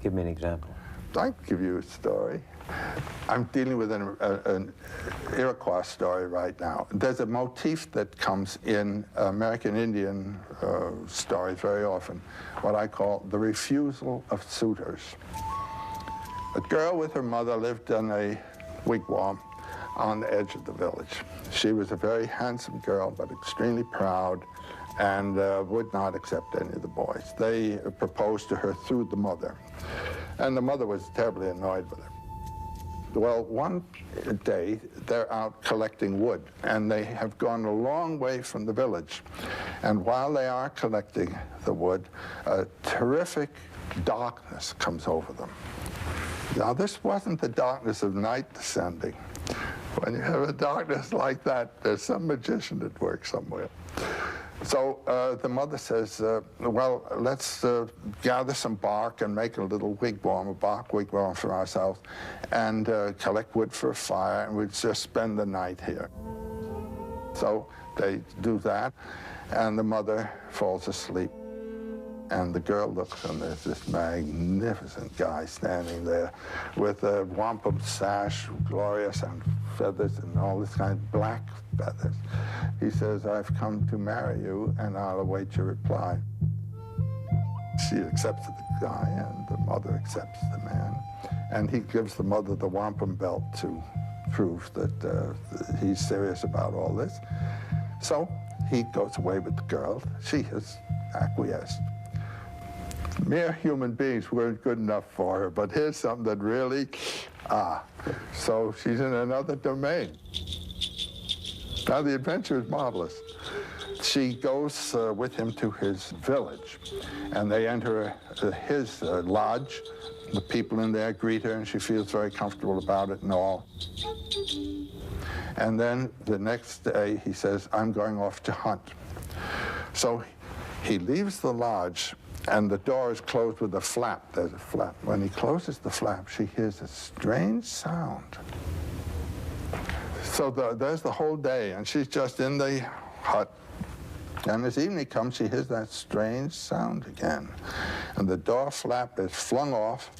Give me an example. I can give you a story. I'm dealing with an Iroquois story right now. There's a motif that comes in American Indian stories very often, what I call the refusal of suitors. A girl with her mother lived in a wigwam on the edge of the village. She was a very handsome girl, but extremely proud, and would not accept any of the boys. They proposed to her through the mother, and the mother was terribly annoyed with her. Well, one day, they're out collecting wood, and they have gone a long way from the village. And while they are collecting the wood, a terrific darkness comes over them. Now, this wasn't the darkness of night descending. When you have a darkness like that, there's some magician at work somewhere. So the mother says, well, let's gather some bark and make a little wigwam, a bark wigwam for ourselves, and collect wood for a fire, and we'll just spend the night here. So they do that, and the mother falls asleep. And the girl looks, and there's this magnificent guy standing there with a wampum sash, glorious, and feathers, and all this kind of black feathers. He says, I've come to marry you, and I'll await your reply. She accepts the guy, and the mother accepts the man. And he gives the mother the wampum belt to prove that he's serious about all this. So he goes away with the girl. She has acquiesced. Mere human beings weren't good enough for her, but here's something that really, so she's in another domain. Now the adventure is marvelous. She goes with him to his village, and they enter his lodge. The people in there greet her, and she feels very comfortable about it and all. And then the next day, he says, I'm going off to hunt. So he leaves the lodge, and the door is closed with a flap. There's a flap. When he closes the flap, she hears a strange sound. So there's the whole day, and she's just in the hut. And as evening comes, she hears that strange sound again. And the door flap is flung off,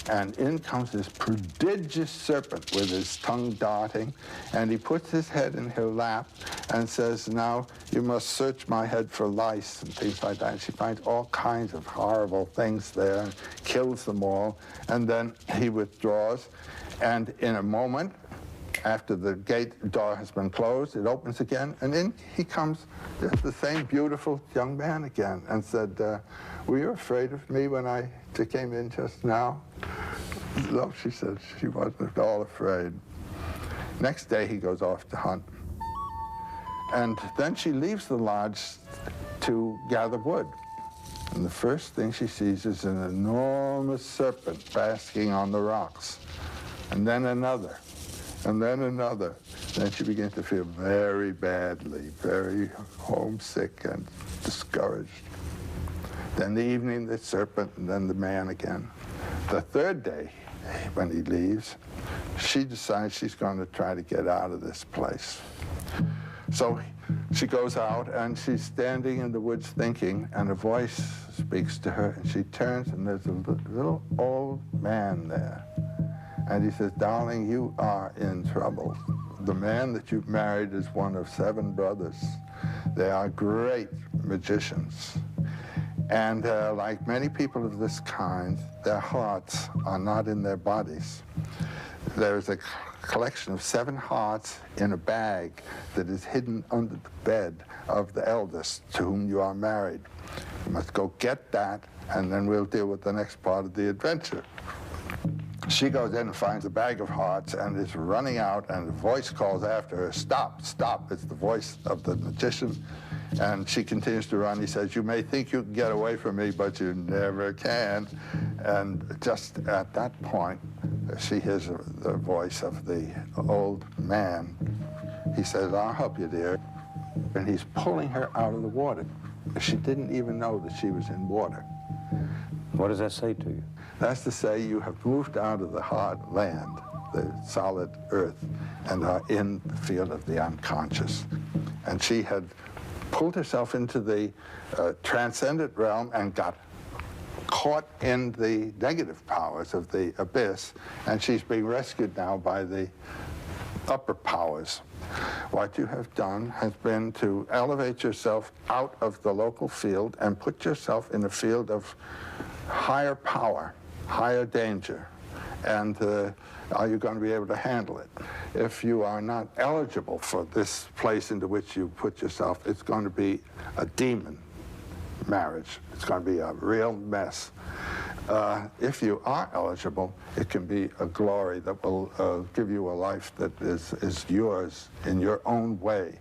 and in comes this prodigious serpent with his tongue darting, and he puts his head in her lap and says, now you must search my head for lice and things like that. And she finds all kinds of horrible things there and kills them all, and then he withdraws, and in a moment, after the gate door has been closed, it opens again, and in he comes, the same beautiful young man again, and said, were you afraid of me when I came in just now? No, she said, she wasn't at all afraid. Next day, he goes off to hunt. And then she leaves the lodge to gather wood. And the first thing she sees is an enormous serpent basking on the rocks. And then another. And then another. Then she begins to feel very badly, very homesick and discouraged. Then the evening, the serpent, and then the man again. The third day, when he leaves, she decides she's going to try to get out of this place. So she goes out, and she's standing in the woods thinking, and a voice speaks to her, and she turns, and there's a little old man there. And he says, darling, you are in trouble. The man that you've married is one of 7 brothers. They are great magicians. And like many people of this kind, their hearts are not in their bodies. There's a collection of 7 hearts in a bag that is hidden under the bed of the eldest to whom you are married. You must go get that, and then we'll deal with the next part of the adventure. She goes in and finds a bag of hearts and is running out, and a voice calls after her, stop, stop. It's the voice of the magician. And she continues to run. He says, you may think you can get away from me, but you never can. And just at that point, she hears the voice of the old man. He says, I'll help you, dear. And he's pulling her out of the water. She didn't even know that she was in water. What does that say to you? That's to say you have moved out of the hard land, the solid earth, and are in the field of the unconscious. And she had pulled herself into the transcendent realm and got caught caught in the negative powers of the abyss, and she's being rescued now by the upper powers. What you have done has been to elevate yourself out of the local field and put yourself in a field of higher power, higher danger. And are you going to be able to handle it? If you are not eligible for this place into which you put yourself, it's going to be a demon marriage. It's going to be a real mess. If you are eligible, it can be a glory that will give you a life that is yours in your own way.